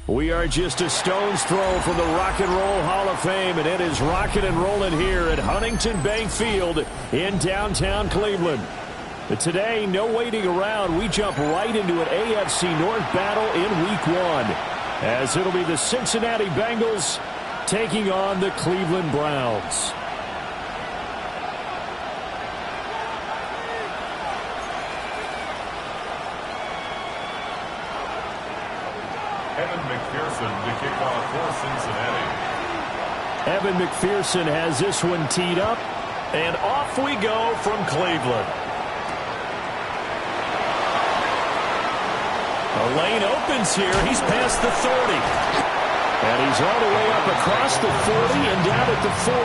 We are just a stone's throw from the Rock and Roll Hall of Fame, and it is rocking and rolling here at Huntington Bank Field in downtown Cleveland. But today, no waiting around. We jump right into an AFC North battle in Week 1, as it'll be the Cincinnati Bengals taking on the Cleveland Browns. To kick off for Cincinnati. Evan McPherson has this one teed up, and off we go from Cleveland. A lane opens here. He's past the 30. And he's all the way up across the 40 and down at the 42.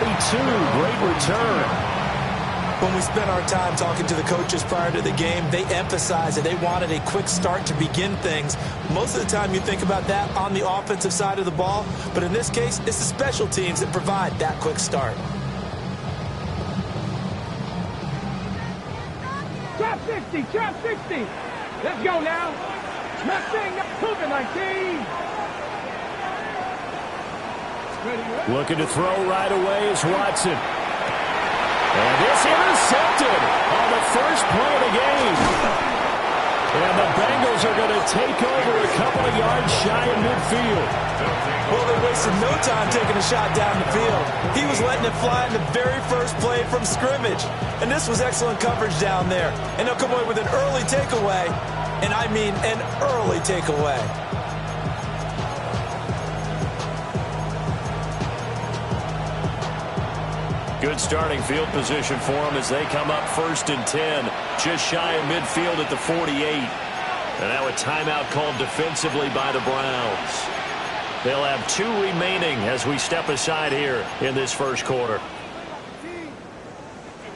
Great return. When we spent our time talking to the coaches prior to the game, they emphasized that they wanted a quick start to begin things. Most of the time you think about that on the offensive side of the ball, but in this case, it's the special teams that provide that quick start. Trap 60, trap 60. Let's go now. Nothing, moving 19. Looking to throw right away is Watson. And this intercepted on the first play of the game. And the Bengals are going to take over a couple of yards shy of midfield. Well, they wasted no time taking a shot down the field. He was letting it fly in the very first play from scrimmage. And this was excellent coverage down there. And they'll come away with an early takeaway. And I mean an early takeaway. Good starting field position for them as they come up 1st and 10. Just shy of midfield at the 48. And now a timeout called defensively by the Browns. They'll have 2 remaining as we step aside here in this first quarter.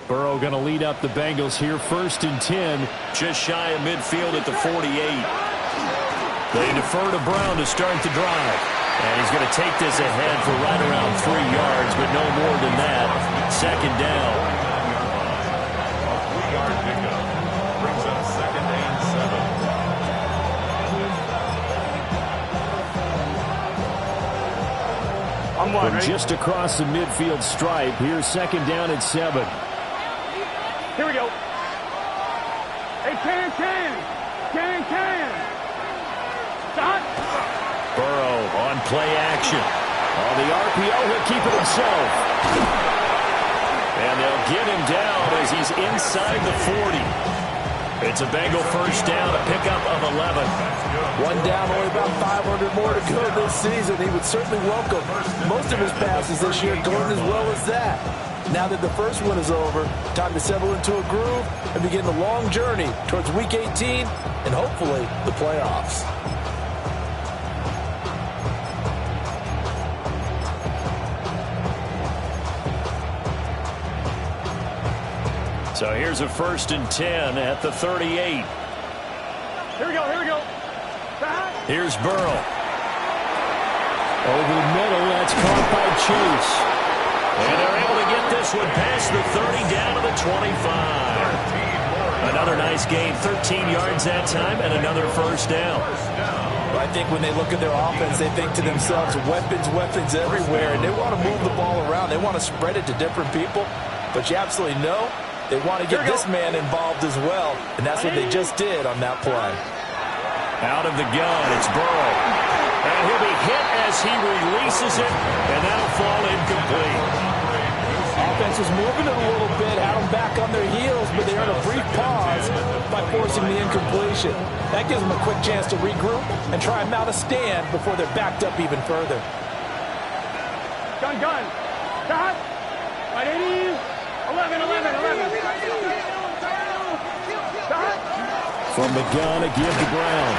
Burrow going to lead up the Bengals here 1st and 10. Just shy of midfield at the 48. They defer to Brown to start the drive. And he's going to take this ahead for right around 3 yards, but no more than that. 2nd down. 3-yard pickup brings up 2nd and 7. From just across the midfield stripe, here's 2nd down and 7. Here we go. Hey, can. Stop. Burrow on play action. On the RPO, he'll keep it himself. And they'll get him down as he's inside the 40. It's a Bengal 1st down, a pickup of 11. One down, only about 500 more to go this season. He would certainly welcome most of his passes this year going as well as that. Now that the first one is over, time to settle into a groove and begin the long journey towards Week 18 and hopefully the playoffs. So here's a 1st and 10 at the 38. Here we go. Here's Burrow. Over the middle, that's caught by Chase. And they're able to get this one past the 30 down to the 25. Another nice gain, 13 yards that time, and another 1st down. Well, I think when they look at their offense, they think to themselves, weapons everywhere, and they want to move the ball around. They want to spread it to different people, but you absolutely know they want to get this man involved as well, and that's what they just did on that play. Out of the gun, it's Burrow. And he'll be hit as he releases it, and that'll fall incomplete. Offense was moving it a little bit, had them back on their heels, but they earned a brief pause by forcing the incompletion. That gives them a quick chance to regroup and try and mount a stand before they're backed up even further. Gun. Stop. 180. 11. From the gun, a give to Brown.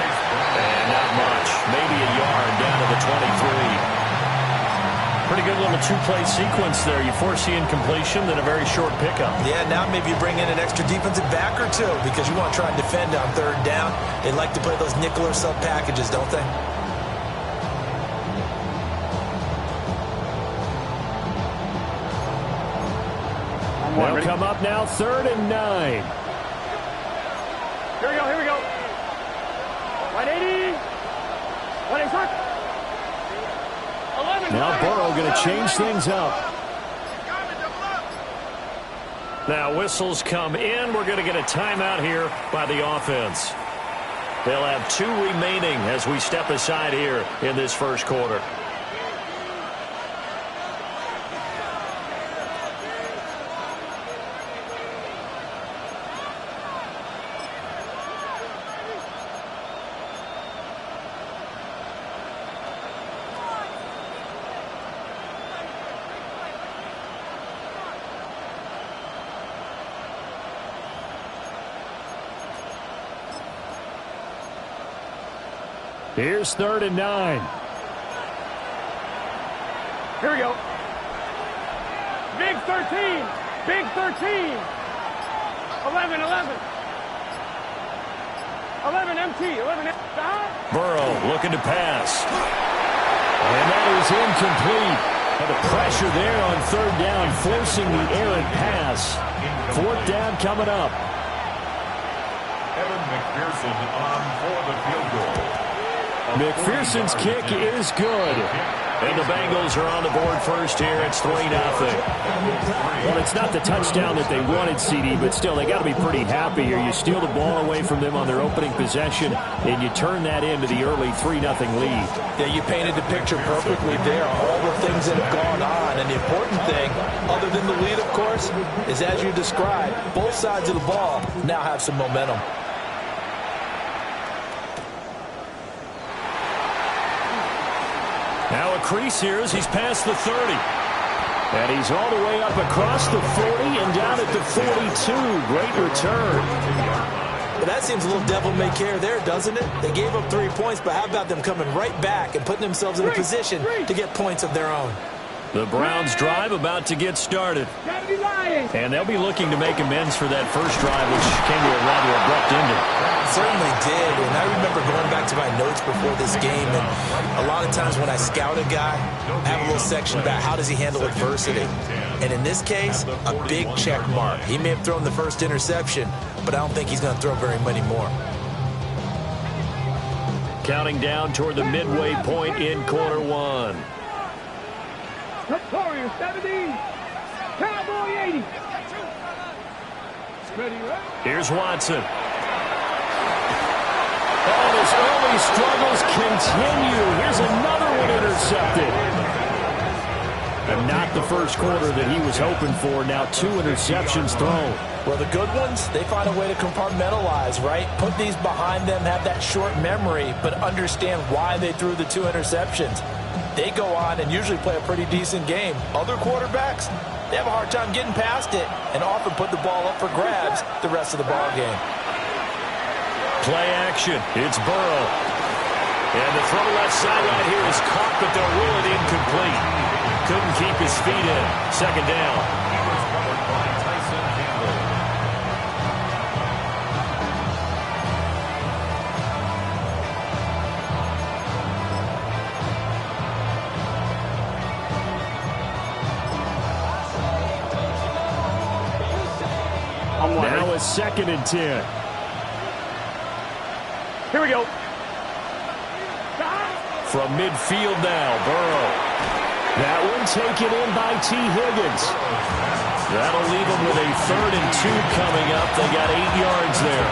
And not much. Maybe a yard down to the 23. Pretty good little 2-play sequence there. You force the incompletion, then a very short pickup. Yeah, now maybe you bring in an extra defensive back or two because you want to try and defend on 3rd down. They like to play those nickel or sub packages, don't they? They'll come up now 3rd and 9. Here we go. 180. 180. Now Burrow going to change things up. Now whistles come in. We're going to get a timeout here by the offense. They'll have 2 remaining as we step aside here in this first quarter. Here's 3rd and 9. Here we go. Big 13. Big 13. 11, 11. 11 MT. 11 MT. Burrow looking to pass. And that is incomplete. And the pressure there on 3rd down, forcing the errant pass. 4th down coming up. Evan McPherson on for the field goal. McPherson's kick is good. And the Bengals are on the board first here. It's 3-0. Well, it's not the touchdown that they wanted, CD, but still, they got to be pretty happy here. You steal the ball away from them on their opening possession, and you turn that into the early 3-0 lead. Yeah, you painted the picture perfectly there. All the things that have gone on. And the important thing, other than the lead, of course, is as you described, both sides of the ball now have some momentum. Now a crease here as he's past the 30. And he's all the way up across the 40 and down at the 42. Great return. Well, that seems a little devil-may-care there, doesn't it? They gave up 3 points, but how about them coming right back and putting themselves in a position to get points of their own? The Browns drive about to get started. And they'll be looking to make amends for that first drive, which came to a rather abrupt ending. Certainly did, and I remember going back to my notes before this game, and a lot of times when I scout a guy, I have a little section about how does he handle adversity. And in this case, a big check mark. He may have thrown the first interception, but I don't think he's going to throw very many more. Counting down toward the midway point in quarter 1. Victoria 70. Cowboy 80. Here's Watson. Oh, his early struggles continue. Here's another one intercepted. And not the first quarter that he was hoping for. Now 2 interceptions thrown. Well, the good ones, they find a way to compartmentalize, right? Put these behind them, have that short memory, but understand why they threw the 2 interceptions. They go on and usually play a pretty decent game. Other quarterbacks, they have a hard time getting past it and often put the ball up for grabs the rest of the ball game. Play action. It's Burrow. And the throw left sideline here is caught, but they'll rule it incomplete. Couldn't keep his feet in. 2nd down. Now a 2nd and 10. Here we go. From midfield now, Burrow. That one taken in by T. Higgins. That'll leave them with a 3rd and 2 coming up. They got 8 yards there.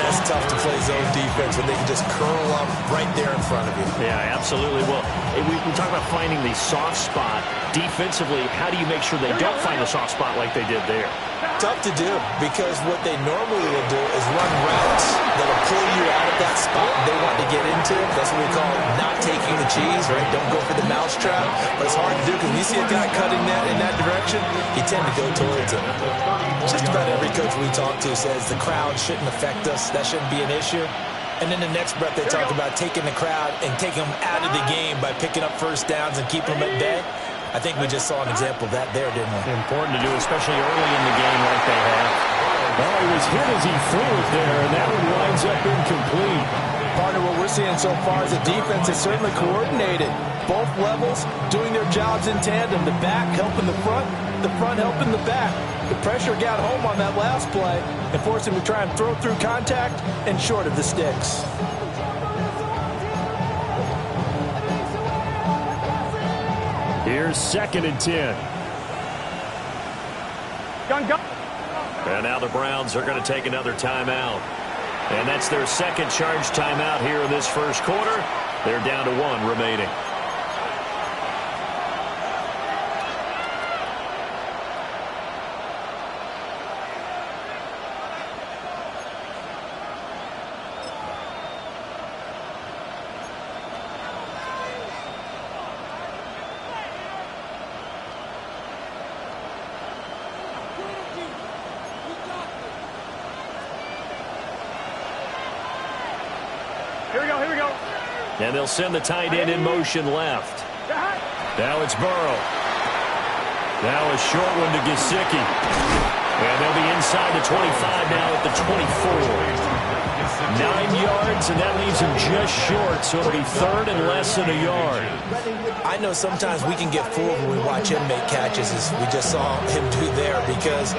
That's tough to play zone defense when they can just curl up right there in front of you. Yeah, absolutely. Well, we talk about finding the soft spot. Defensively, how do you make sure they don't find a soft spot like they did there? Tough to do, because what they normally will do is run routes that'll pull you out of that spot they want to get into. That's what we call not taking the cheese, right? Don't go for the mousetrap. But it's hard to do because when you see a guy cutting that in that direction, you tend to go towards him. Just about every coach we talk to says the crowd shouldn't affect us. That shouldn't be an issue. And then the next breath they talk about taking the crowd and taking them out of the game by picking up first downs and keeping them at bay. I think we just saw an example of that there, didn't we? Important to do, especially early in the game like they have. Well, he was hit as he threw it there, and that one winds up incomplete. Partner, what we're seeing so far is the defense is certainly coordinated. Both levels doing their jobs in tandem. The back helping the front helping the back. The pressure got home on that last play and forced him to try and throw through contact and short of the sticks. Here's 2nd and 10. Gun, gun. And now the Browns are going to take another timeout. And that's their second charge timeout here in this first quarter. They're down to 1 remaining. Here we go. And they'll send the tight end in motion left. Now it's Burrow. Now a short one to Gesicki. And they'll be inside the 25 now at the 24. 9 yards, and that leaves him just short, so it'll be 3rd and less than a yard. I know sometimes we can get fooled when we watch him make catches, as we just saw him do there, because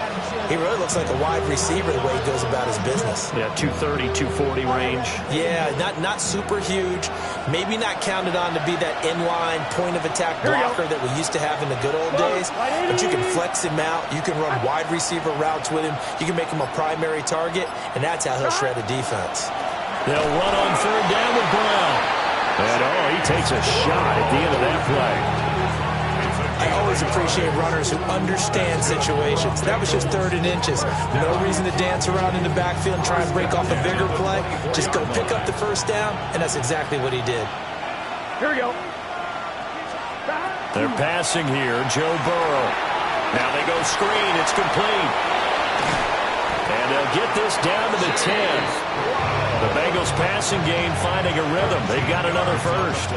he really looks like a wide receiver the way he goes about his business. Yeah, 230, 240 range. Yeah, not super huge. Maybe not counted on to be that inline point-of-attack blocker that we used to have in the good old days. But you can flex him out. You can run wide receiver routes with him. You can make him a primary target, and that's how he'll shred a defense. They'll run on 3rd down with Brown. And, he takes a shot at the end of that play. I always appreciate runners who understand situations. That was just 3rd and inches. No reason to dance around in the backfield and try and break off a bigger play. Just go pick up the 1st down, and that's exactly what he did. Here we go. They're passing here, Joe Burrow. Now they go screen. It's complete. And they'll get this down to the 10. The Bengals passing game finding a rhythm. They've got another first.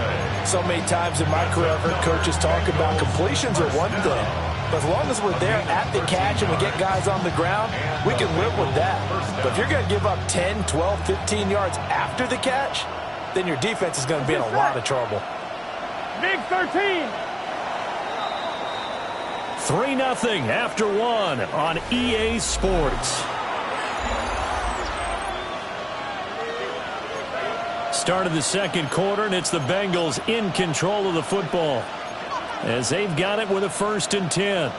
So many times in my career, I've heard coaches talk about completions are one thing. But as long as we're there at the catch and we get guys on the ground, we can live with that. But if you're going to give up 10, 12, 15 yards after the catch, then your defense is going to be in a lot of trouble. Big 13. 3-0 after 1 on EA Sports. Start of the second quarter, and it's the Bengals in control of the football as they've got it with a 1st and 10.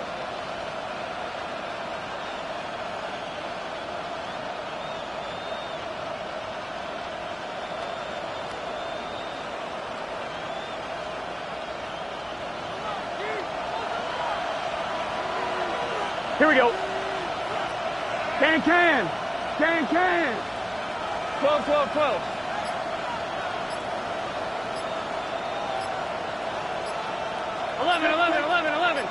Here we go. Can. 12. 11.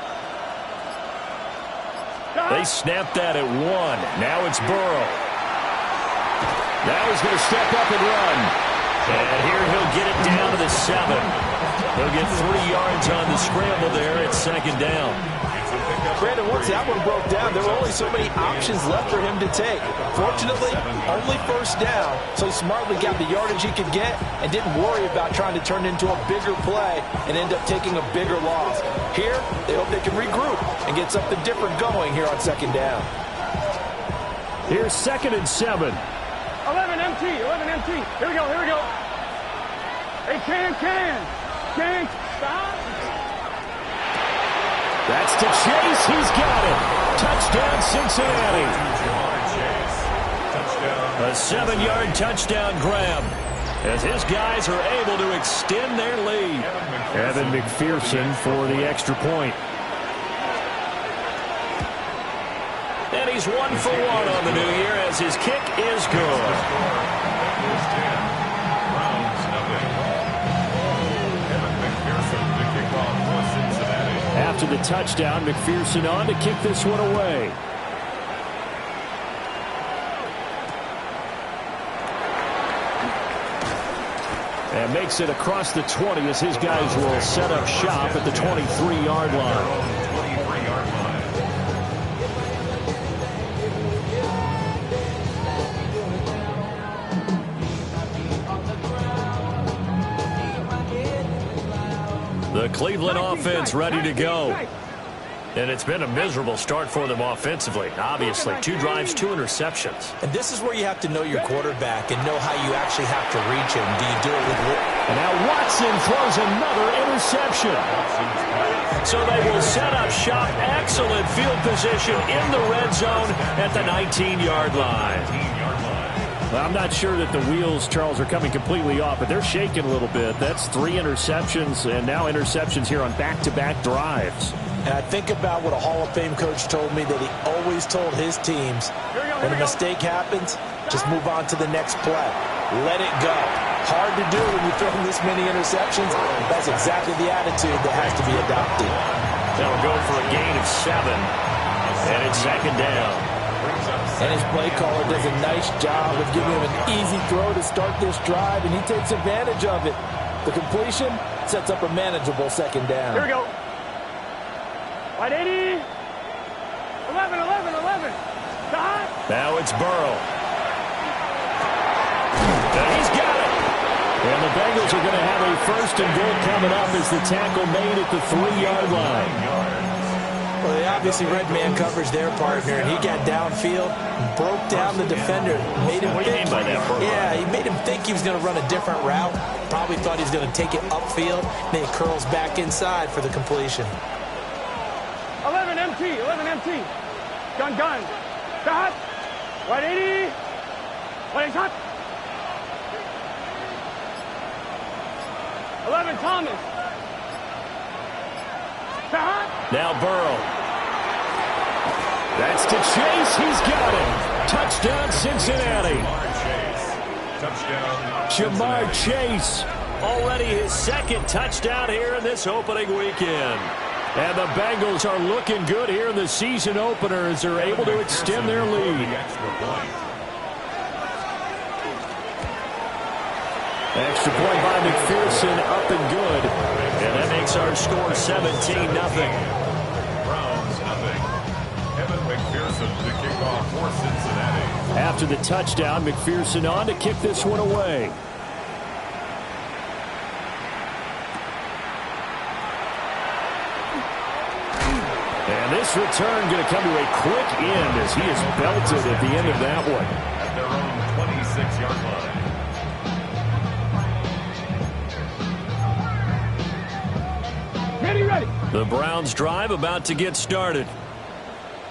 They snapped that at 1. Now it's Burrow. Now he's going to step up and run. And here he'll get it down to the 7. He'll get 3 yards on the scramble there at 2nd down. Brandon, once that one broke down, there were only so many options left for him to take. Fortunately, only 1st down, so he smartly got the yardage he could get and didn't worry about trying to turn it into a bigger play and end up taking a bigger loss. Here, they hope they can regroup and get something different going here on 2nd down. Here's 2nd and 7. 11 MT. Here we go. Hey, can. Stop. That's to Chase. He's got it. Touchdown, Cincinnati. A 7-yard touchdown grab as his guys are able to extend their lead. Evan McPherson for the extra point. And he's 1 for 1 on the new year as his kick is good. After the touchdown, McPherson on to kick this one away. And makes it across the 20 as his guys will set up shop at the 23-yard line. The Cleveland offense ready to go. And it's been a miserable start for them offensively. Obviously, 2 drives, 2 interceptions. And this is where you have to know your quarterback and know how you actually have to reach him. Do you do it with... And now Watson throws another interception. So they will set up shop. Excellent field position in the red zone at the 19-yard line. Well, I'm not sure that the wheels, Charles, are coming completely off, but they're shaking a little bit. That's 3 interceptions, and now interceptions here on back-to-back drives. And I think about what a Hall of Fame coach told me that he always told his teams, when a mistake happens, just move on to the next play. Let it go. Hard to do when you throw this many interceptions. That's exactly the attitude that has to be adopted. They'll go for a gain of 7, and it's second down. And his play caller does a nice job of giving him an easy throw to start this drive, and he takes advantage of it. The completion sets up a manageable second down. Here we go. Wide 80. 11. Now it's Burrow. And he's got it. And the Bengals are going to have a first and goal coming up as the tackle made at the 3-yard line. Well, they obviously read man coverage their partner, and he got downfield, broke down the defender, made him think. Yeah, he made him think he was going to run a different route. Probably thought he was going to take it upfield. Then he curls back inside for the completion. 11 MT. Gun. Shot. Wide 80. Wide shot. 11 Thomas. Now Burrow. That's to Chase. He's got it. Touchdown, Cincinnati. Jamar Chase. Already his second touchdown here in this opening weekend. And the Bengals are looking good here in the season opener as they're able to extend their lead. Extra point by McPherson, up and good. And that makes our score 17-0. Browns, nothing. Kevin McPherson to kick off for Cincinnati. After the touchdown, McPherson on to kick this one away. And this return going to come to a quick end as he is belted at the end of that one. At their own 26-yard line. Ready. The Browns drive about to get started.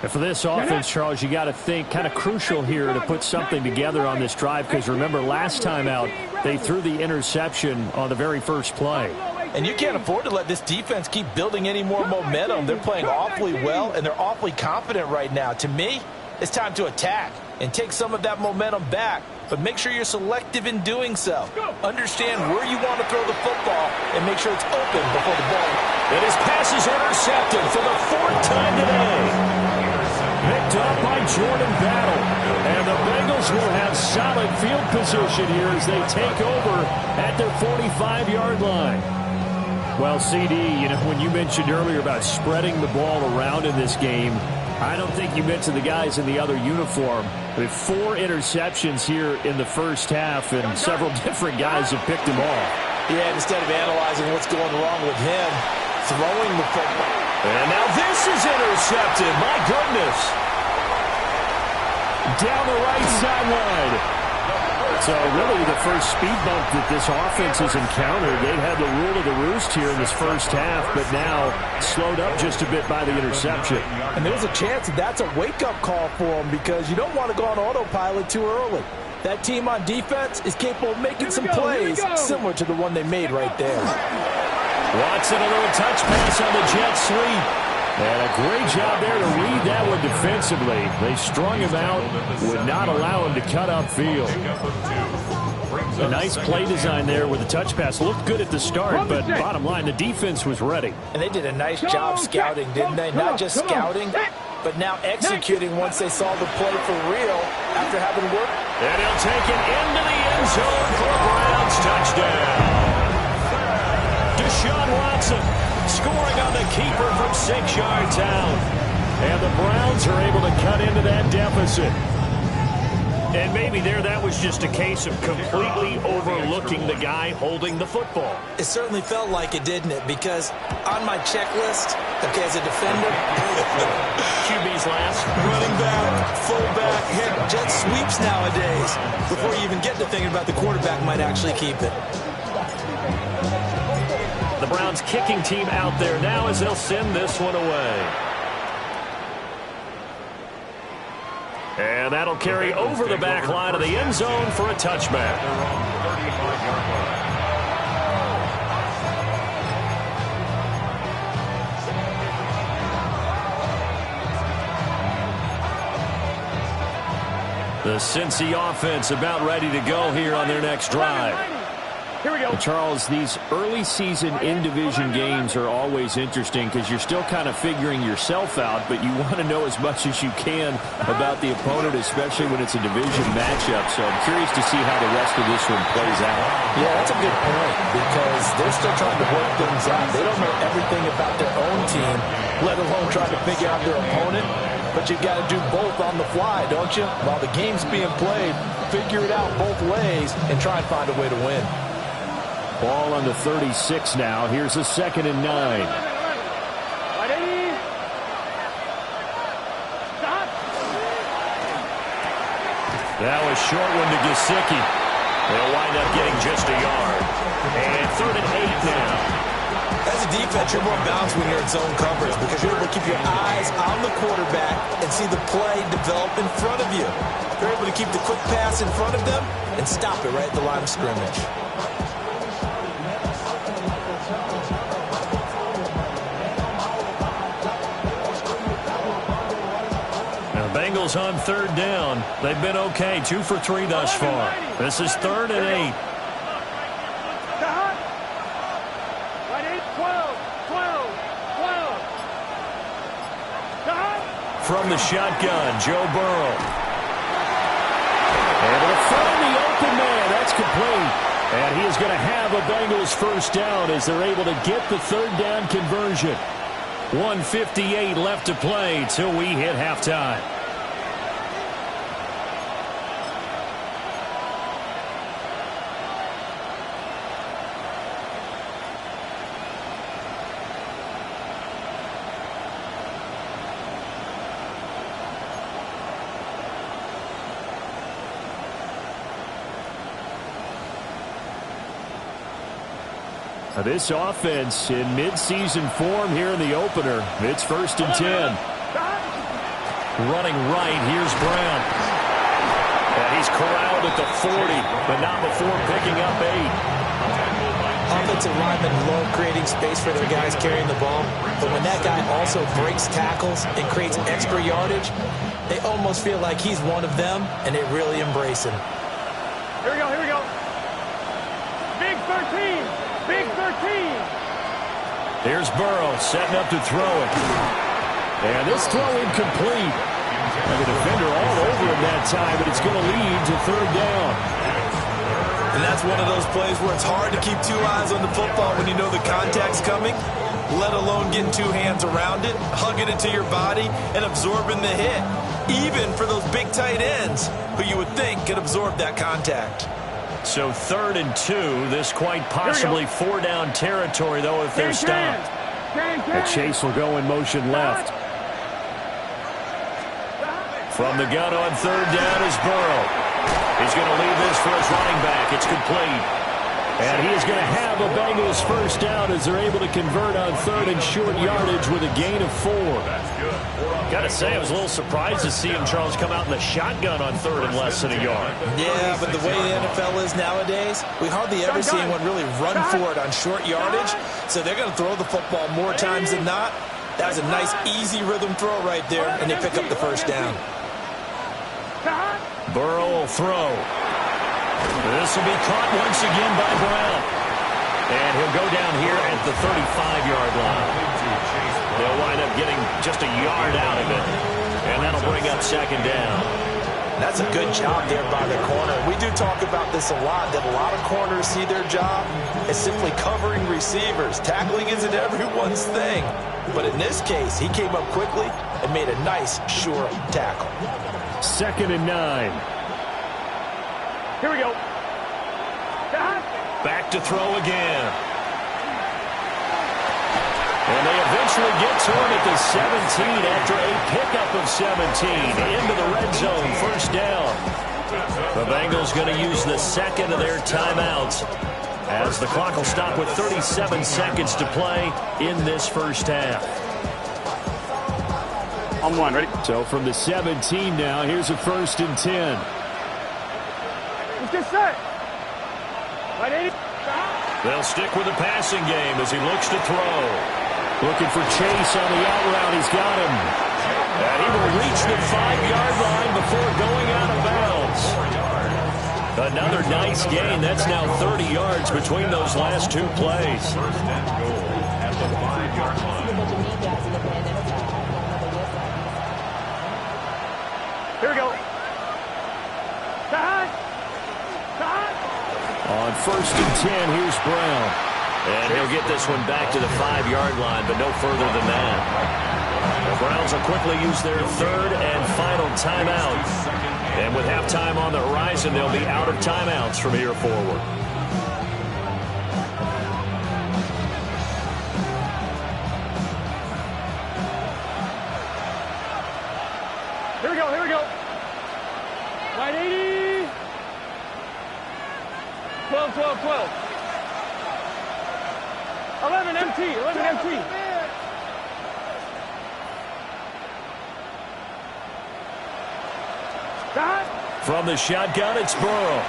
And for this offense, Charles, you got to think kind of crucial here to put something together on this drive because remember last time out they threw the interception on the very first play. And you can't afford to let this defense keep building any more momentum. They're playing awfully well, and they're awfully confident right now. To me, it's time to attack and take some of that momentum back. But make sure you're selective in doing so. Understand where you want to throw the football and make sure it's open before the ball. And his pass is intercepted for the 4th time today. Picked up by Jordan Battle. And the Bengals will have solid field position here as they take over at their 45-yard line. Well, CD, when you mentioned earlier about spreading the ball around in this game, I don't think you mentioned the guys in the other uniform. With 4 interceptions here in the first half, and several different guys have picked them off. Yeah, instead of analyzing what's going wrong with him, throwing the football. And now this is intercepted. My goodness. Down the right sideline. So really the first speed bump that this offense has encountered. They've had the rule of the roost here in this first half, but now slowed up just a bit by the interception. And there's a chance that's a wake-up call for them because you don't want to go on autopilot too early. That team on defense is capable of making some plays similar to the one they made right there. Watson, a little touch pass on the jet sweep. And a great job there to read that one defensively. They strung him out, would not allow him to cut upfield. A nice play design there with the touch pass. Looked good at the start, but bottom line, the defense was ready. And they did a nice job scouting, didn't they? Not just scouting, but now executing once they saw the play for real after having worked. And he'll take it into the end zone for a Browns touchdown. Deshaun Watson scoring on the keeper from 6 yards out. And the Browns are able to cut into that deficit. And maybe that was just a case of completely overlooking the guy holding the football. It certainly felt like it, didn't it? Because on my checklist, okay, as a defender, QB's last. running back, fullback, jet sweeps nowadays. Before you even get to thinking about the quarterback might actually keep it. The Browns kicking team out there now as they'll send this one away. And that'll carry over the back line of the end zone for a touchback. The Cincy offense about ready to go here on their next drive. Here we go. Charles, these early season in-division games are always interesting because you're still kind of figuring yourself out, but you want to know as much as you can about the opponent, especially when it's a division matchup. So I'm curious to see how the rest of this one plays out. Yeah, that's a good point because they're still trying to work things out. They don't know everything about their own team, let alone trying to figure out their opponent. But you've got to do both on the fly, don't you? While the game's being played, figure it out both ways and try and find a way to win. Ball on the 36 now. Here's a 2nd and 9. That was short one to Gesicki. They'll wind up getting just a yard. And 3rd and 8 now. As a defense, you're more balanced when you're in zone coverage because you're able to keep your eyes on the quarterback and see the play develop in front of you. You're able to keep the quick pass in front of them and stop it right at the line of scrimmage. Bengals on 3rd down. They've been okay. 2 for 3 thus far. This is 3rd and 8. From the shotgun, Joe Burrow. Able to find the open man. That's complete. And he is going to have a Bengals first down as they're able to get the 3rd down conversion. 1:58 left to play till we hit halftime. This offense in midseason form here in the opener. It's 1st and 10. Running right, here's Brown. And he's corralled at the 40, but not before picking up 8. Offensive linemen love creating space for their guys carrying the ball, but when that guy also breaks tackles and creates extra yardage, they almost feel like he's one of them, and they really embrace him. Here we go, here we go. Big 13. Big 13. Here's Burrow setting up to throw it. And this throw incomplete. And the defender all over him that time, but it's going to lead to 3rd down. And that's one of those plays where it's hard to keep 2 eyes on the football when you know the contact's coming, let alone getting 2 hands around it, hugging it to your body, and absorbing the hit. Even for those big tight ends who you would think could absorb that contact. So 3rd and 2. This quite possibly 4-down territory, though, if they're stopped. The chase will go in motion left. From the gun on 3rd down is Burrow. He's going to leave this for his running back. It's complete. And he is going to have a Bengals first down as they're able to convert on 3rd and short yardage with a gain of 4. Got to say, I was a little surprised to see him, Charles, come out in the shotgun on 3rd and less than a yard. Yeah, but the way the NFL is nowadays, we hardly ever see anyone really run for it on short yardage, so they're going to throw the football more times than not. That was a nice, easy rhythm throw right there, and they pick up the first down. Burrow will throw. This will be caught once again by Brown. And he'll go down here at the 35-yard line. They'll wind up getting just a yard out of it. And that'll bring up 2nd down. That's a good job there by the corner. We do talk about this a lot, that a lot of corners see their job as simply covering receivers. Tackling isn't everyone's thing. But in this case, he came up quickly and made a nice, sure tackle. 2nd and 9. Here we go. Back to throw again. And they eventually get to him at the 17 after a pickup of 17 into the red zone. First down. The Bengals going to use the 2nd of their timeouts. as the clock will stop with 37 seconds to play in this first half. On one, ready? So from the 17 now, here's a 1st and 10. What's this set? Right, 80. They'll stick with the passing game as he looks to throw. Looking for Chase on the out route. He's got him. And he will reach the 5-yard line before going out of bounds. Another nice gain. That's now 30 yards between those last two plays. First and goal at the 5-yard line. Here we go. On 1st and 10, here's Brown. And he'll get this one back to the 5-yard line, but no further than that. The Browns will quickly use their 3rd and final timeout. And with halftime on the horizon, they'll be out of timeouts from here forward. Here we go, here we go. Right, 80. 12, 12, 12. 11 MT, 11 MT. From the shotgun, it's Burrow.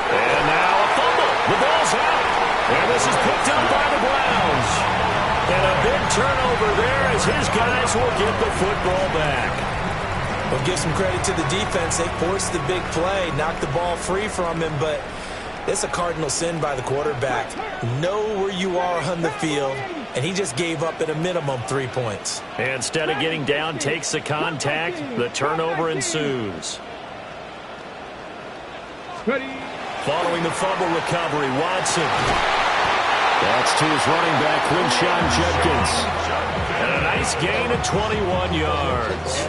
And now a fumble. The ball's out. And this is picked up by the Browns. And a big turnover there as his guys will get the football back. Well, give some credit to the defense. They forced the big play, knocked the ball free from him, but it's a cardinal sin by the quarterback. Know where you are on the field, and he just gave up at a minimum 3 points. Instead of getting down, takes the contact. The turnover ensues. Ready. Following the fumble recovery, Watson. That's to his running back, Quinshon Judkins. And a nice gain of 21 yards.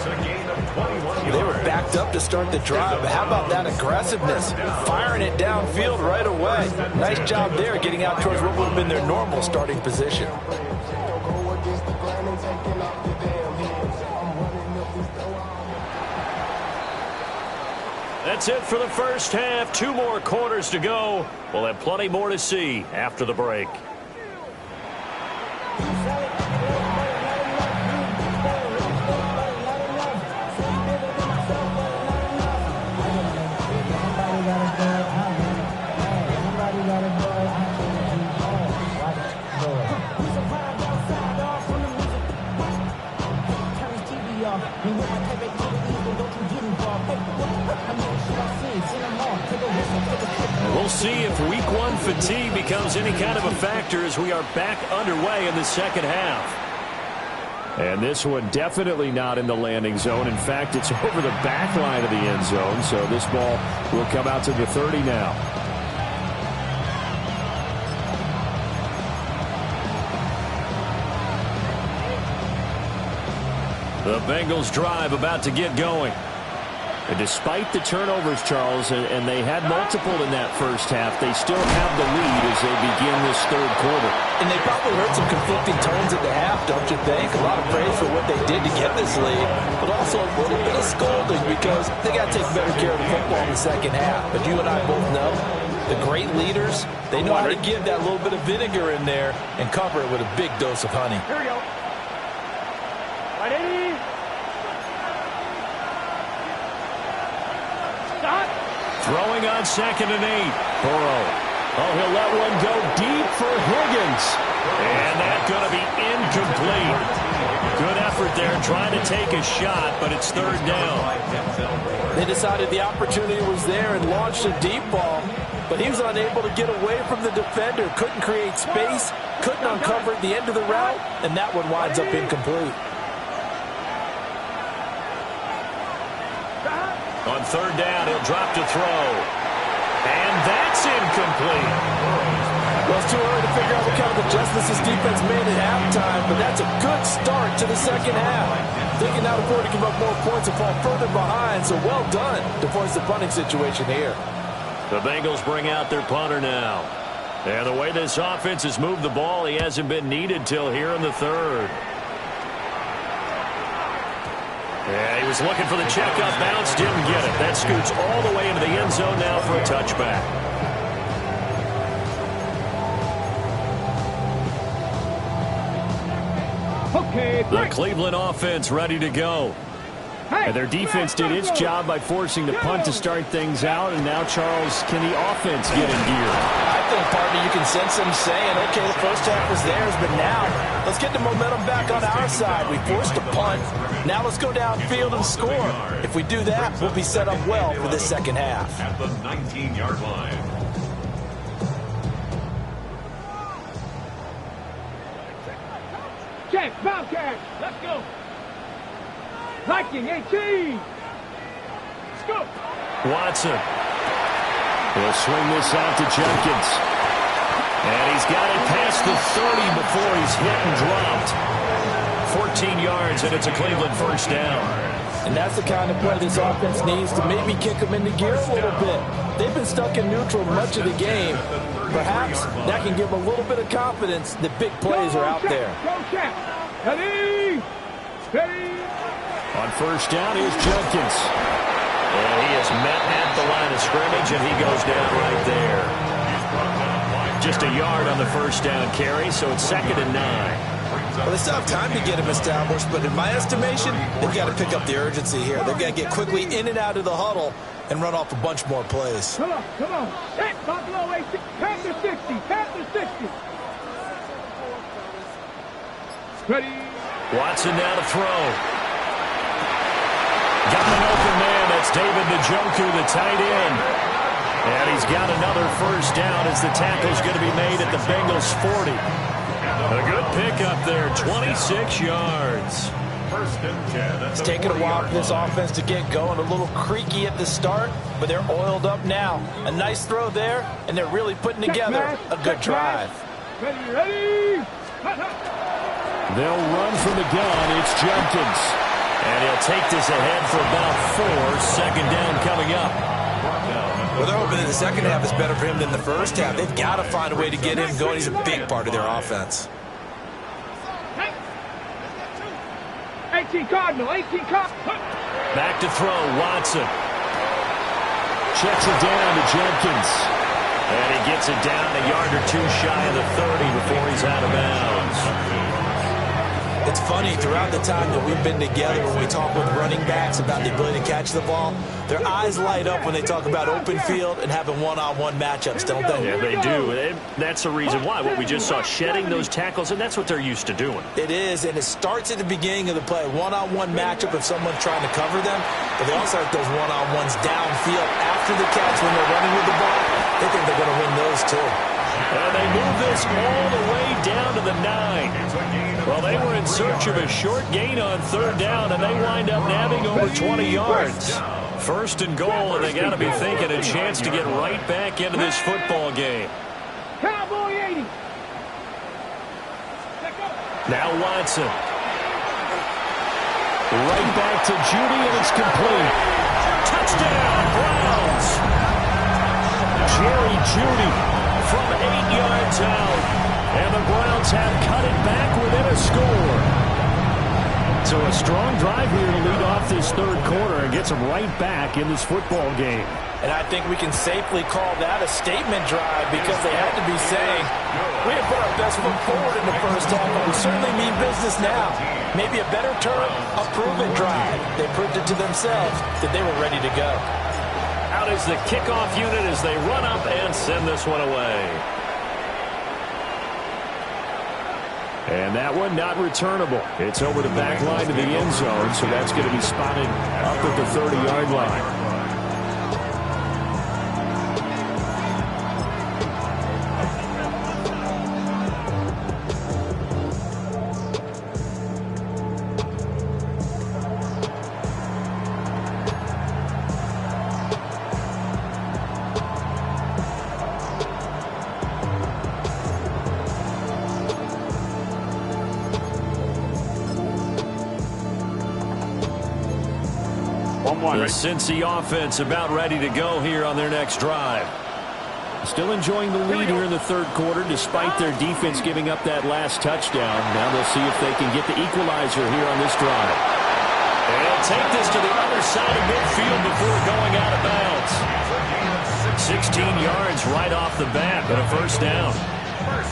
They were backed up to start the drive, but how about that aggressiveness? Firing it downfield right away. Nice job there getting out towards what would have been their normal starting position. That's it for the first half. 2 more quarters to go. We'll have plenty more to see after the break. We'll see if week 1 fatigue becomes any kind of a factor as we are back underway in the second half. And this one definitely not in the landing zone. In fact, it's over the back line of the end zone. So this ball will come out to the 30 now. The Bengals drive about to get going. And despite the turnovers, Charles, and they had multiple in that first half, they still have the lead as they begin this third quarter. And they probably heard some conflicting tones at the half, don't you think? A lot of praise for what they did to get this lead, but also a little bit of scolding because they got to take better care of the football in the second half. But you and I both know the great leaders, they know how to give that little bit of vinegar in there and cover it with a big dose of honey. Here we go. Right, 80. Throwing on 2nd and 8. Burrow. Oh, he'll let one go deep for Higgins. And that's going to be incomplete. Good effort there trying to take a shot, but it's 3rd down. They decided the opportunity was there and launched a deep ball, but he was unable to get away from the defender. Couldn't create space, couldn't uncover at the end of the route, and that one winds up incomplete. On 3rd down, he'll drop to throw. And that's incomplete. Well, it's too early to figure out what kind of adjustments this defense made at halftime, but that's a good start to the second half. They can now afford to give up more points and fall further behind, so well done to force the punting situation here. The Bengals bring out their punter now. And the way this offense has moved the ball, he hasn't been needed till here in the 3rd. Yeah, he was looking for the checkup bounce, didn't get it. That scoots all the way into the end zone now for a touchback. Okay, The Cleveland offense ready to go. And their defense did its job by forcing the punt to start things out. And now, Charles, can the offense get in gear? I think, partner, you can sense them saying, okay, the first half was theirs, but now let's get the momentum back on our side. We forced a punt. Now let's go downfield and score. If we do that, we'll be set up well for this second half. At the 19-yard line. Check, Bobcat. Let's go. Viking 18. Let's go. Watson. He'll swing this out to Jenkins. And he's got it past the 30 before he's hit and dropped. 14 yards, and it's a Cleveland first down. And that's the kind of play this offense needs to maybe kick them into gear a little bit. They've been stuck in neutral much of the game. Perhaps that can give a little bit of confidence that big plays are out there. Go check. Ready. Ready. On first down, here's Jenkins. And he is met at the line of scrimmage, and he goes down right there. Just a yard on the first down carry, so it's 2nd and 9. Well, they still have time to get him established, but in my estimation, they've got to pick up the urgency here. They've got to get quickly in and out of the huddle and run off a bunch more plays. Come on, come on. Check, Buffalo 18. Panther 60, Panther 60. Ready. Watson now to throw. Got an open man. That's David Njoku, the tight end. And he's got another first down as the tackle's going to be made at the Bengals 40. A good pickup there, 26 yards. First and 10. It's taken a while for this offense to get going. A little creaky at the start, but they're oiled up now. A nice throw there, and they're really putting together a good drive. Ready, ready. They'll run from the gun. It's Jenkins. And he'll take this ahead for about 4. Second down coming up. Well, they're hoping that the second half is better for him than the first half. They've got to find a way to get him going. He's a big part of their offense. 18 Cardinal, 18 Cardinal. Back to throw, Watson. Checks it down to Jenkins. And he gets it down a yard or 2 shy of the 30 before he's out of bounds. It's funny, throughout the time that we've been together, when we talk with running backs about the ability to catch the ball, their eyes light up when they talk about open field and having one-on-one matchups, don't they? Yeah, they do. And that's the reason why. What we just saw, shedding those tackles, and that's what they're used to doing. It is, and it starts at the beginning of the play. One-on-one matchup if someone's trying to cover them, but they also have those one-on-ones downfield after the catch when they're running with the ball. They think they're going to win those, too. And they move this all the way down to the 9. Well, they were in search of a short gain on third down, and they wind up nabbing over 20 yards. First and goal, and they got to be thinking a chance to get right back into this football game. Cowboy 80. Now Watson. Right back to Judy, and it's complete. Touchdown, Browns. Jerry Judy from 8 yards out. And the Browns have cut it back within a score. So a strong drive here to lead off this third quarter and gets them right back in this football game. And I think we can safely call that a statement drive because they had to be saying, we have put our best foot forward in the first half, but we certainly mean business now. Maybe a better term, a proven drive. They proved it to themselves that they were ready to go. Out is the kickoff unit as they run up and send this one away. And that one not returnable. It's over the back line to the end zone, so that's going to be spotted up at the 30-yard line. The Cincy offense about ready to go here on their next drive. Still enjoying the lead here in the third quarter despite their defense giving up that last touchdown. Now they'll see if they can get the equalizer here on this drive. And they'll take this to the other side of midfield before going out of bounds. 16 yards right off the bat, but a first down.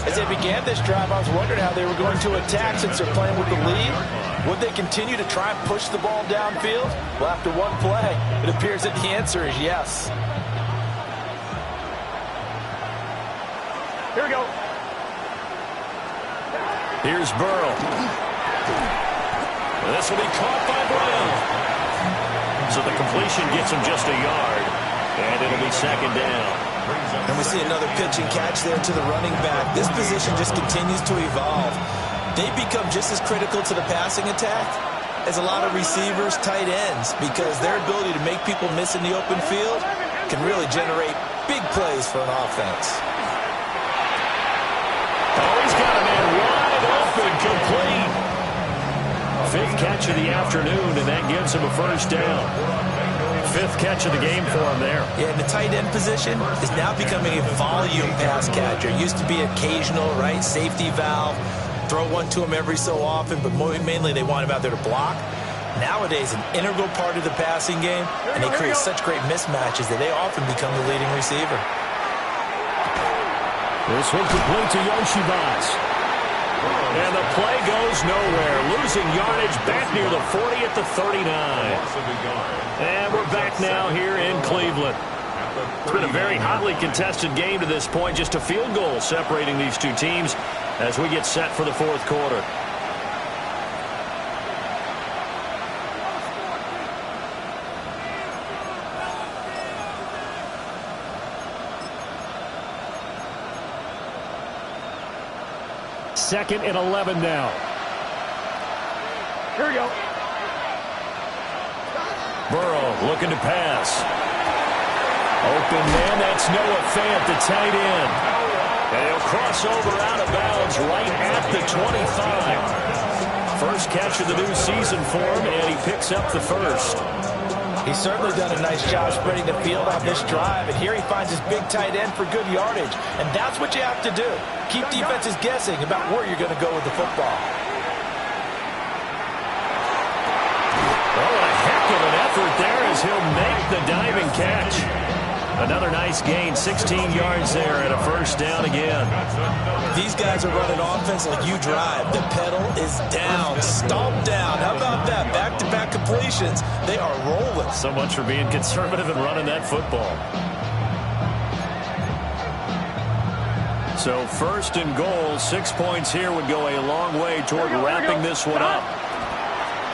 As they began this drive, I was wondering how they were going to attack since they're playing with the lead. Would they continue to try and push the ball downfield? Well, after one play, it appears that the answer is yes. Here we go. Here's Burrow. This will be caught by Brown. So the completion gets him just a yard, and it'll be second down. And we see another pitch and catch there to the running back. This position just continues to evolve. They become just as critical to the passing attack as a lot of receivers, tight ends, because their ability to make people miss in the open field can really generate big plays for an offense. Oh, he's got a man wide open, complete. Fifth catch of the afternoon, and that gives him a first down. Fifth catch of the game for him there. Yeah, and the tight end position is now becoming a volume pass catcher. It used to be occasional, right, safety valve, throw one to him every so often, but mainly they want him out there to block. Nowadays, an integral part of the passing game, and they create such great mismatches that they often become the leading receiver. This one complete to Yoshibas. And the play goes nowhere. Losing yardage back near the 40 at the 39. And we're back now here in Cleveland. It's been a very hotly contested game to this point. Just a field goal separating these two teams as we get set for the fourth quarter. Second and 11 now. Here we go. Burrow looking to pass. Open man, that's Noah Fant, the tight end. And he'll cross over out of bounds right at the 25. First catch of the new season for him, and he picks up the first. He's certainly done a nice job spreading the field on this drive, and here he finds his big tight end for good yardage. And that's what you have to do. Keep defenses guessing about where you're going to go with the football. Oh, a heck of an effort there as he'll make the diving catch. Another nice gain, 16 yards there and a first down again. These guys are running offense like you drive. The pedal is down, stomp down. How about that? Back-to-back completions. They are rolling. So much for being conservative and running that football. So first and goal, 6 points here would go a long way toward wrapping this one up.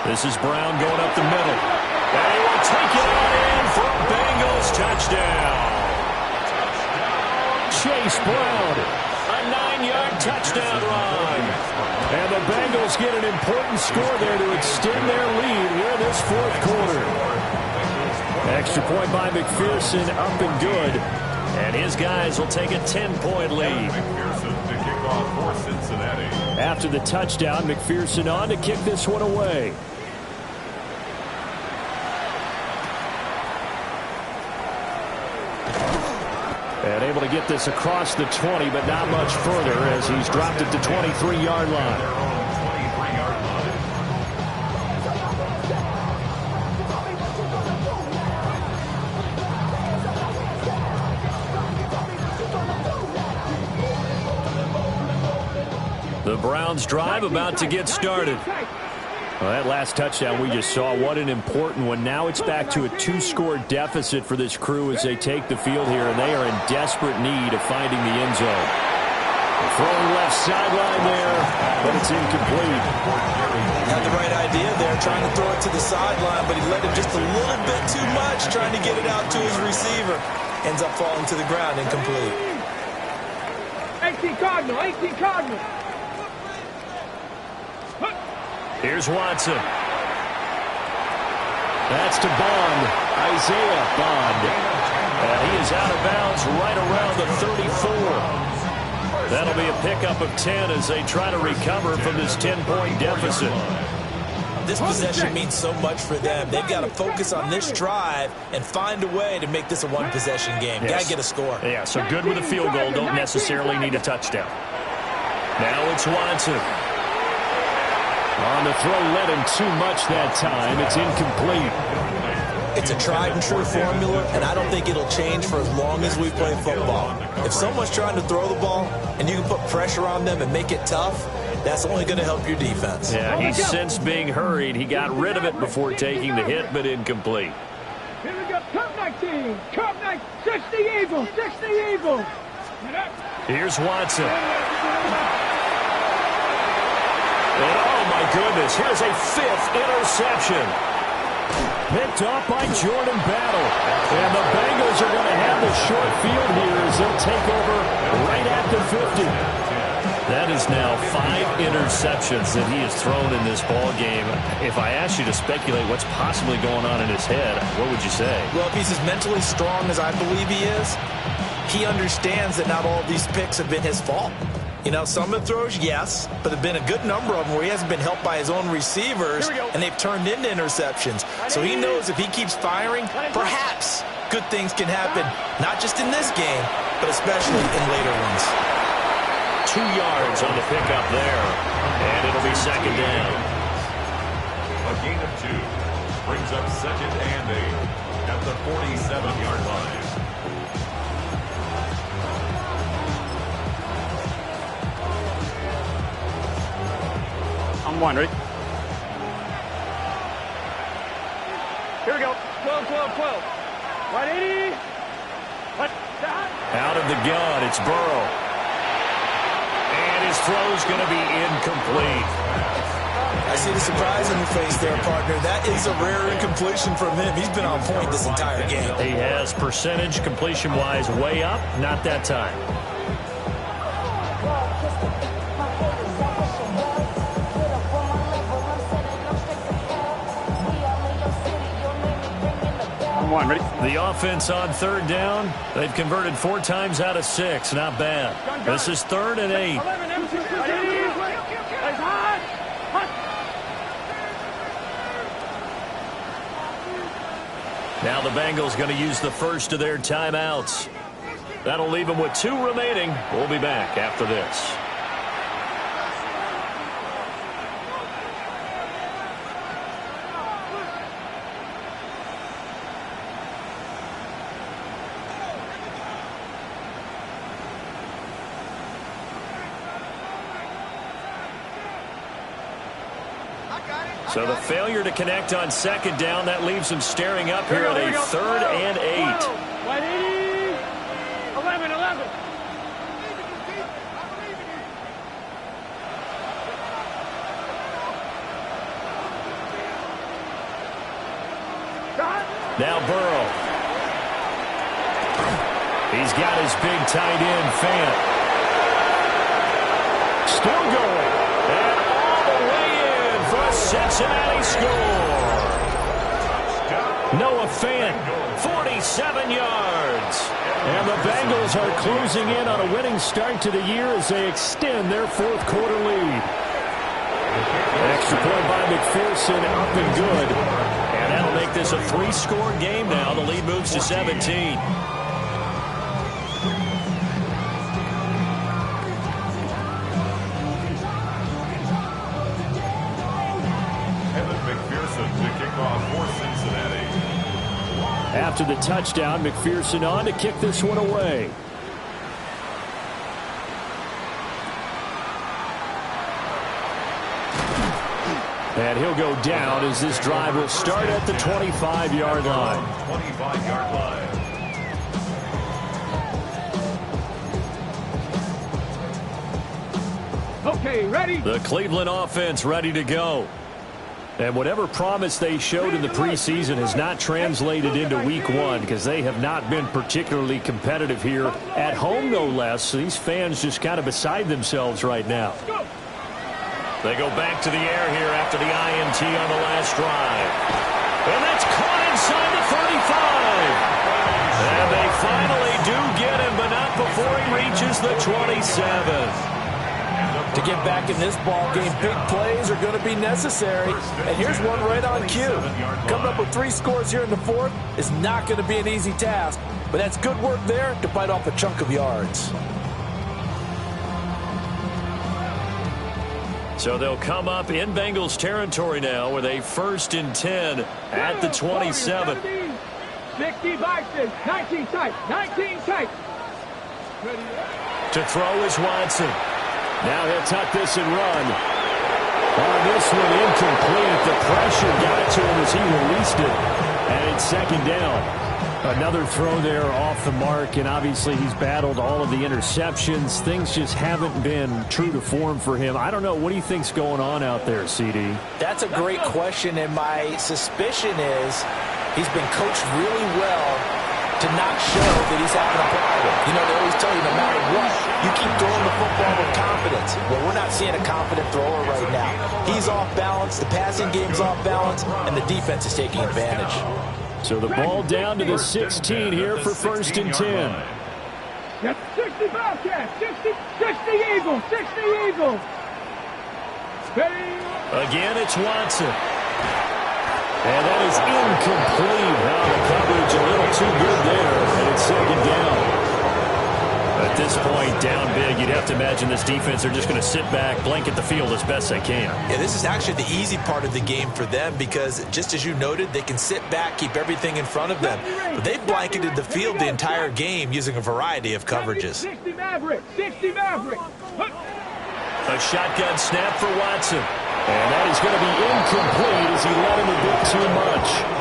This is Brown going up the middle. And he will take it on in for a Bengals touchdown. Chase Brown, A 9-yard touchdown run. and the Bengals get an important score there to extend their lead here in this fourth quarter. Extra point by McPherson, up and good. And his guys will take a 10-point lead. McPherson to kick off for Cincinnati. After the touchdown, McPherson on to kick this one away. And able to get this across the 20, but not much further as he's dropped it to 23-yard line. The Browns drive about to get started. Well, that last touchdown we just saw, what an important one. Now it's back to a 2-score deficit for this crew as they take the field here, and they are in desperate need of finding the end zone. Throwing left sideline there, but it's incomplete. Had the right idea there, trying to throw it to the sideline, but he led him just a little bit too much, trying to get it out to his receiver. Ends up falling to the ground, incomplete. 18 Cardinal, 18 Cardinal. Here's Watson. That's to Bond, Isaiah Bond. And he is out of bounds right around the 34. That'll be a pickup of 10 as they try to recover from this 10-point deficit. This possession means so much for them. They've got to focus on this drive and find a way to make this a one-possession game. Yes. Got to get a score. Yeah, so good with a field goal. Don't necessarily need a touchdown. Now it's Watson. On the throw, led him too much that time. It's incomplete. It's a tried and true formula, and I don't think it'll change for as long as we play football. If someone's trying to throw the ball and you can put pressure on them and make it tough, that's only going to help your defense. Yeah, he sensed being hurried. He got rid of it before taking the hit, but incomplete. Here we go. Cup 19. Cup 19. 60 Eagles. 60 Eagles. Here's Watson. And oh, my goodness, here's a 5th interception. Picked off by Jordan Battle. And the Bengals are going to have the short field here as they'll take over right at the 50. That is now 5 interceptions that he has thrown in this ball game. If I asked you to speculate what's possibly going on in his head, what would you say? Well, if he's as mentally strong as I believe he is, he understands that not all of these picks have been his fault. You know, some of the throws, yes, but there have been a good number of them where he hasn't been helped by his own receivers, and they've turned into interceptions. So he knows if he keeps firing, perhaps good things can happen, not just in this game, but especially in later ones. 2 yards on the pickup there, and it'll be 2nd down. A gain of 2 brings up 2nd and 8 at the 47-yard line. I'm one, ready? Here we go. 12, 12, 12. 180. What? Out of the gun, it's Burrow. And his throw's going to be incomplete. I see the surprise in your face there, partner. That is a rare incompletion from him. He's been on point this entire game. He has percentage completion-wise way up, not that time. One, ready? The offense on 3rd down. They've converted 4 times out of 6. Not bad. This is 3rd and 8. 11, Now the Bengals going to use the first of their timeouts. That'll leave them with 2 remaining. We'll be back after this. So the failure to connect on 2nd down, that leaves them staring up here at a 3rd and 8. 180. 11, 11. Now Burrow. He's got his big tight end, Fant. Still going. And all the way in for a Cincinnati score. Noah Fant, 47 yards. And the Bengals are closing in on a winning start to the year as they extend their 4th quarter lead. Extra point by McPherson, up and good. And that'll make this a 3-score game now. The lead moves to 17. After the touchdown, McPherson on to kick this one away. And he'll go down as this drive will start at the 25-yard line. 25-yard line. Okay, ready? The Cleveland offense ready to go. And whatever promise they showed in the preseason has not translated into week 1 because they have not been particularly competitive here at home, no less. These fans just kind of beside themselves right now. They go back to the air here after the INT on the last drive. And that's caught inside the 35. And they finally do get him, but not before he reaches the 27. To get back in this ball game, big plays are going to be necessary. And here's one right on cue. Coming up with 3 scores here in the 4th is not going to be an easy task, but that's good work there to bite off a chunk of yards. So they'll come up in Bengals territory now with a 1st and 10 at the 27. 60 boxes, 19 tight, 19 tight. To throw is Watson. Now he'll tuck this and run. On this one, incomplete. The pressure got to him as he released it. And it's 2nd down. Another throw there off the mark, and obviously he's battled all of the interceptions. Things just haven't been true to form for him. I don't know. What do you think's going on out there, CD? That's a great question, and my suspicion is he's been coached really well to not show that he's having a problem. You know, they always tell you no matter what, you keep throwing the football with confidence. Well, we're not seeing a confident thrower right now. He's off balance, the passing game's off balance, and the defense is taking advantage. So the ball down to the 16 here for 1st and 10. 60 Bobcats, 60 Eagles, 60 Eagles. Again, it's Watson. And that is incomplete. Now the coverage a little too good there, and it's 2nd down. At this point, down big, you'd have to imagine this defense, they're just going to sit back, blanket the field as best they can. Yeah, this is actually the easy part of the game for them because, just as you noted, they can sit back, keep everything in front of them. But they've blanketed the field the entire game using a variety of coverages. 60 Maverick, 60 Maverick. A shotgun snap for Watson. And that is going to be incomplete as he let him a bit too much.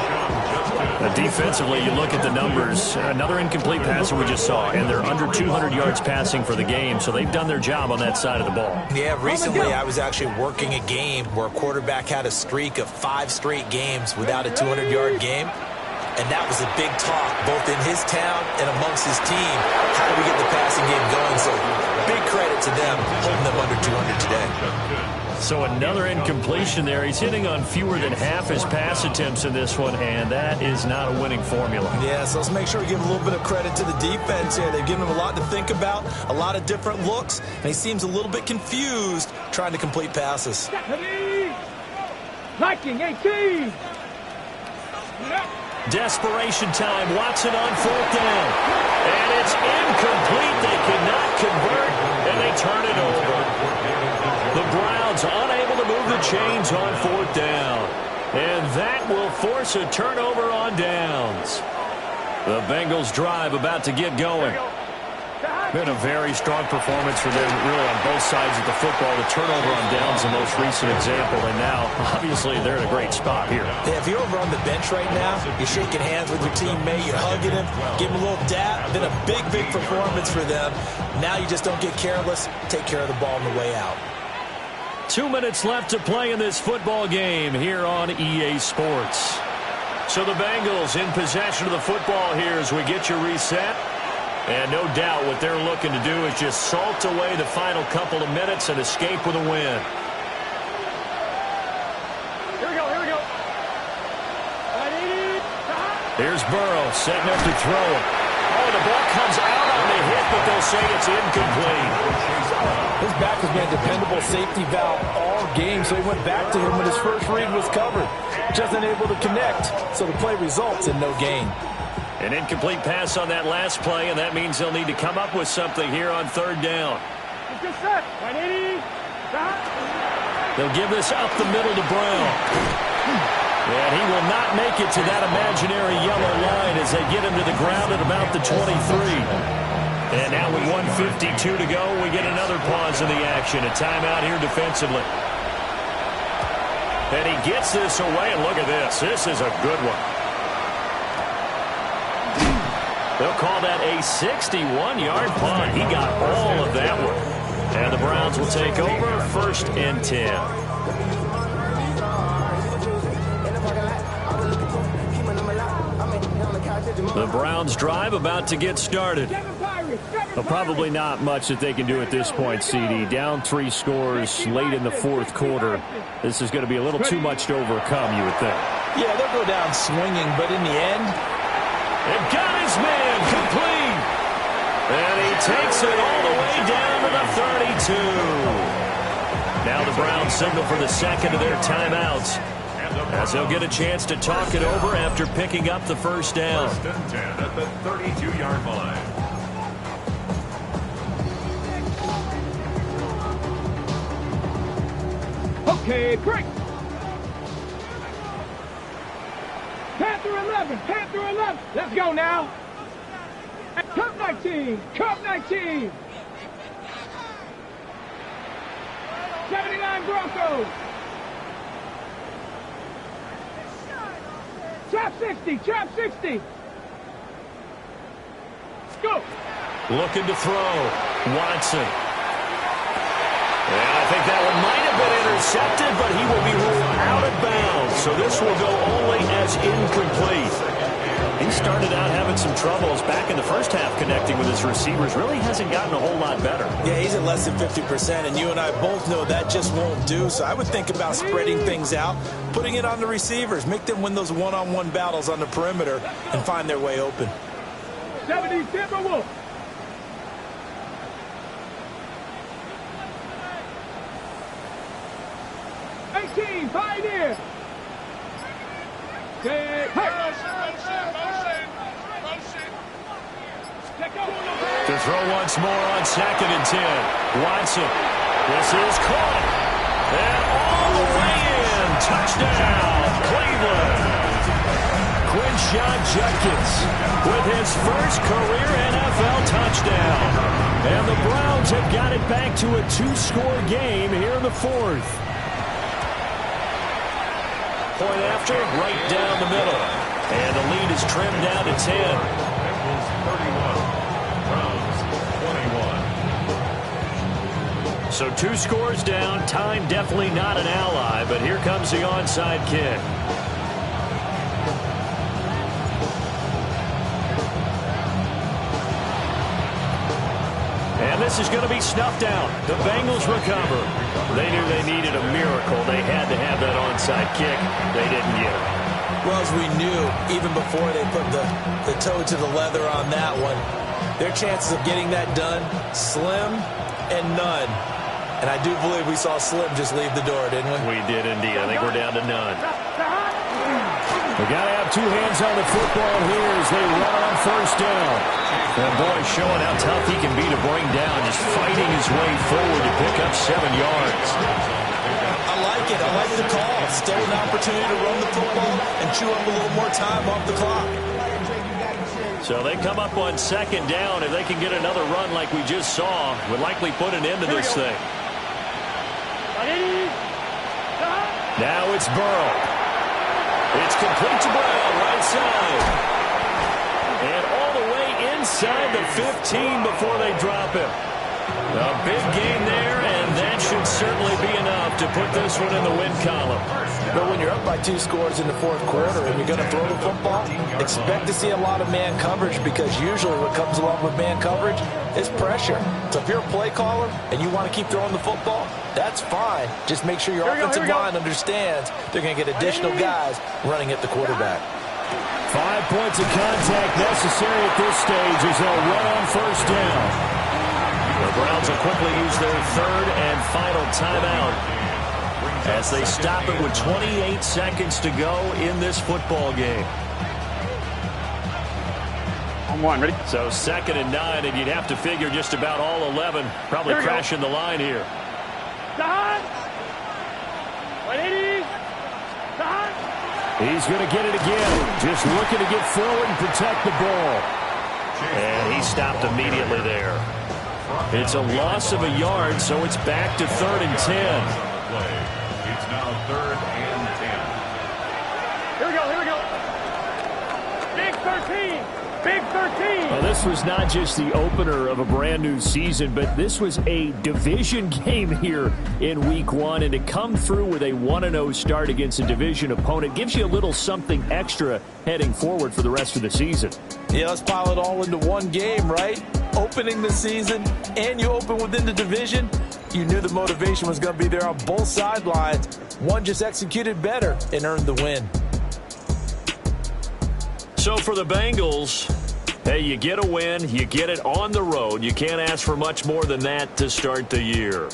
Defensively, you look at the numbers. Another incomplete passer we just saw, and they're under 200 yards passing for the game, so they've done their job on that side of the ball. Yeah, recently I was actually working a game where a quarterback had a streak of 5 straight games without a 200-yard game, and that was a big talk both in his town and amongst his team. How do we get the passing game going? So big credit to them holding them under 200 today. So another incompletion there. He's hitting on fewer than half his pass attempts in this one, and that is not a winning formula. Yeah, so let's make sure we give a little bit of credit to the defense here. They've given him a lot to think about, a lot of different looks, and he seems a little bit confused trying to complete passes. Viking 18. Desperation time. Watson on 4th down. And it's incomplete. They cannot convert, and they turn it over. The Browns unable to move the chains on 4th down. And that will force a turnover on downs. The Bengals drive about to get going. Been a very strong performance for them, really, on both sides of the football. The turnover on downs, the most recent example, and now, obviously, they're in a great spot here. Yeah, if you're over on the bench right now, you're shaking hands with your teammate, you're hugging him, give him a little dap. Been a big, big performance for them. Now you just don't get careless. Take care of the ball on the way out. 2 minutes left to play in this football game here on EA Sports. So the Bengals in possession of the football here as we get you reset. And no doubt what they're looking to do is just salt away the final couple of minutes and escape with a win. Here we go. Here's Burrow setting up to throw it. Oh, the ball comes out on the hit, but they'll say it's incomplete. His back has been a dependable safety valve all game, so he went back to him when his first read was covered. Just unable to connect, so the play results in no gain. An incomplete pass on that last play, and that means they'll need to come up with something here on 3rd down. They'll give this up the middle to Brown. And he will not make it to that imaginary yellow line as they get him to the ground at about the 23. And now with 1:52 to go, we get another pause in the action. A timeout here defensively. And he gets this away, and look at this. This is a good one. They'll call that a 61-yard punt. He got all of that one. And the Browns will take over 1st and 10. The Browns drive about to get started. Well, probably not much that they can do at this point, CD. Down 3 scores late in the 4th quarter. This is going to be a little too much to overcome, you would think. Yeah, they'll go down swinging, but in the end, and got his man complete. And he takes it all the way down to the 32. Now the Browns signal for the second of their timeouts, as they'll get a chance to talk it over after picking up the 1st down. 1st and 10 at the 32-yard line. Okay, break. Panther 11, Panther 11. Let's go now. Cup 19, Cup 19. 79 Broncos. Trap 60, trap 60. Go. Looking to throw. Watson. And I think that one might have been intercepted, but he will be ruled out of bounds. So this will go only as incomplete. He started out having some troubles back in the first half connecting with his receivers. Really hasn't gotten a whole lot better. Yeah, he's at less than 50%, and you and I both know that just won't do. So I would think about spreading things out, putting it on the receivers, make them win those one-on-one battles on the perimeter and find their way open. 70 Timberwolves. Pioneer. Hey. To throw once more on 2nd and 10. Watson. This is caught. And all the way in. Touchdown, Cleveland. Quinshon Judkins with his first career NFL touchdown. And the Browns have got it back to a 2-score game here in the 4th. Point after, right down the middle. And the lead is trimmed down to 10. Bengals 31, Browns 21. So 2 scores down. Time definitely not an ally, but here comes the onside kick. And this is going to be snuffed out. The Bengals recover. They knew they needed a miracle. They had to have that onside kick. They didn't get it. Well, as we knew, even before they put the toe to the leather on that one, their chances of getting that done, slim and none. And I do believe we saw Slim just leave the door, didn't we? We did indeed. I think we're down to none. We got to have 2 hands on the football here as they run on 1st down. And boy, showing how tough he can be to bring down, just fighting his way forward to pick up 7 yards. I like it. I like the call. Still an opportunity to run the football and chew up a little more time off the clock. So they come up on 2nd down. If they can get another run like we just saw, would likely put an end to this thing. Now it's Burrow. It's complete to Brown, right side. And all the way inside the 15 before they drop him. A big gain there, and that should certainly be enough to put this one in the win column. But when you're up by 2 scores in the 4th quarter and you're going to throw the football, expect to see a lot of man coverage, because usually what comes along with man coverage is pressure. So if you're a play caller and you want to keep throwing the football, that's fine. Just make sure your offensive line understands they're going to get additional guys running at the quarterback. 5 points of contact necessary at this stage as they'll run on 1st down. The Browns will quickly use their 3rd and final timeout as they stop it with 28 seconds to go in this football game. On 1, ready? So 2nd and 9, and you'd have to figure just about all 11 probably crashing the line here. He's going to get it again. Just looking to get forward and protect the ball. And he stopped immediately there. It's a loss of a yard, so it's back to 3rd and 10. It's now 3rd and 10. Here we go. Big 13. Big 13. Well, this was not just the opener of a brand new season, but this was a division game here in week 1. And to come through with a 1-0 start against a division opponent gives you a little something extra heading forward for the rest of the season. Yeah, let's pile it all into one game, right? Opening the season, and you open within the division. You knew the motivation was going to be there on both sidelines. One just executed better and earned the win. So for the Bengals, hey, you get a win, you get it on the road. You can't ask for much more than that to start the year.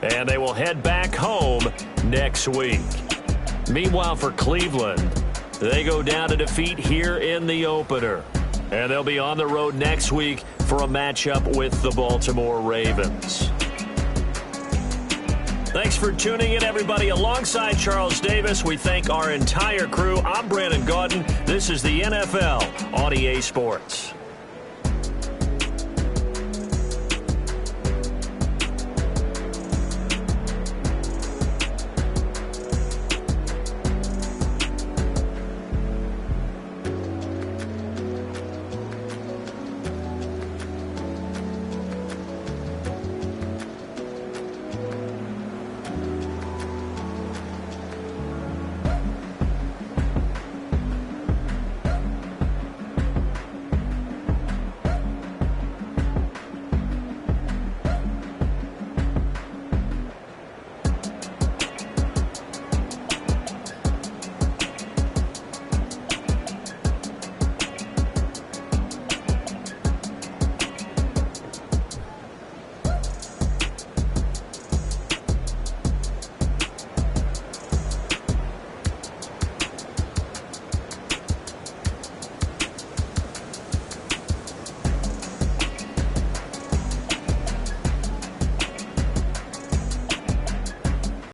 And they will head back home next week. Meanwhile, for Cleveland, they go down to defeat here in the opener. And they'll be on the road next week for a matchup with the Baltimore Ravens. Thanks for tuning in, everybody. Alongside Charles Davis, we thank our entire crew. I'm Brandon Gaudin. This is the NFL on EA Sports.